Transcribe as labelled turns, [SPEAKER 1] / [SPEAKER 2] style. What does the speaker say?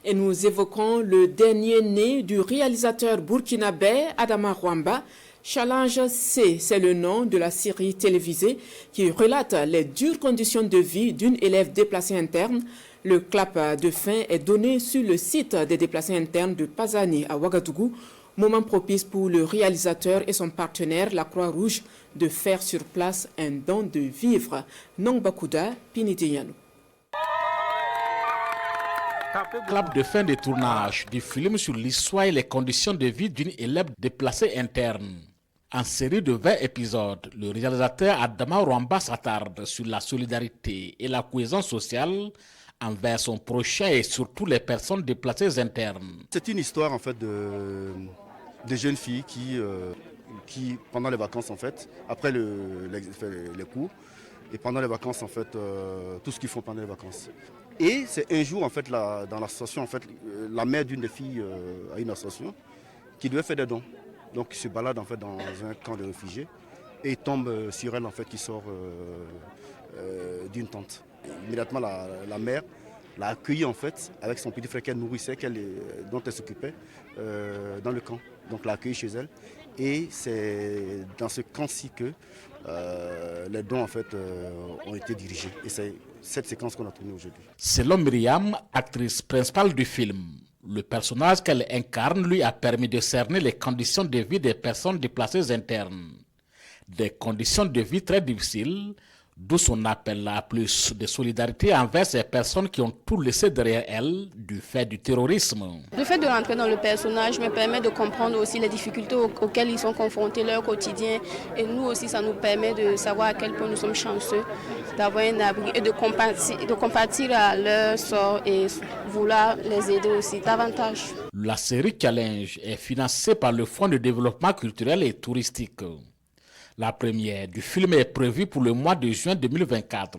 [SPEAKER 1] Et nous évoquons le dernier né du réalisateur burkinabé Adama Rwamba. Challenge C, c'est le nom de la série télévisée qui relate les dures conditions de vie d'une élève déplacée interne. Le clap de fin est donné sur le site des déplacés internes de Pazani à Ouagadougou. Moment propice pour le réalisateur et son partenaire, la Croix-Rouge, de faire sur place un don de vivre. Nongbakuda Pinidiyano.
[SPEAKER 2] Clap de fin de tournage du film sur l'histoire et les conditions de vie d'une élève déplacée interne. En série de 20 épisodes, le réalisateur Adama Rwamba s'attarde sur la solidarité et la cohésion sociale envers son prochain et surtout les personnes déplacées internes.
[SPEAKER 3] C'est une histoire en fait de jeunes filles qui pendant les vacances en fait, après les cours et pendant les vacances en fait, tout ce qu'ils font pendant les vacances. Et c'est un jour en fait dans l'association en fait, la mère d'une des filles a une association qui devait faire des dons. Donc il se balade en fait dans un camp de réfugiés et il tombe sur elle en fait qui sort d'une tente. Immédiatement la mère l'a accueillie en fait avec son petit frère qu'elle nourrissait, dont elle s'occupait dans le camp. Donc l'a accueillie chez elle et c'est dans ce camp-ci que les dons en fait ont été dirigés. Et c'est cette séquence qu'on a tournée aujourd'hui.
[SPEAKER 2] Selon Myriam, actrice principale du film, le personnage qu'elle incarne lui a permis de cerner les conditions de vie des personnes déplacées internes. Des conditions de vie très difficiles, d'où son appel à plus de solidarité envers ces personnes qui ont tout laissé derrière elles du fait du terrorisme.
[SPEAKER 4] Le fait de rentrer dans le personnage me permet de comprendre aussi les difficultés auxquelles ils sont confrontés, leur quotidien. Et nous aussi, ça nous permet de savoir à quel point nous sommes chanceux d'avoir un abri et de compatir à leur sort et vouloir les aider aussi davantage.
[SPEAKER 2] La série Challenge est financée par le Fonds de développement culturel et touristique. La première du film est prévue pour le mois de juin 2024.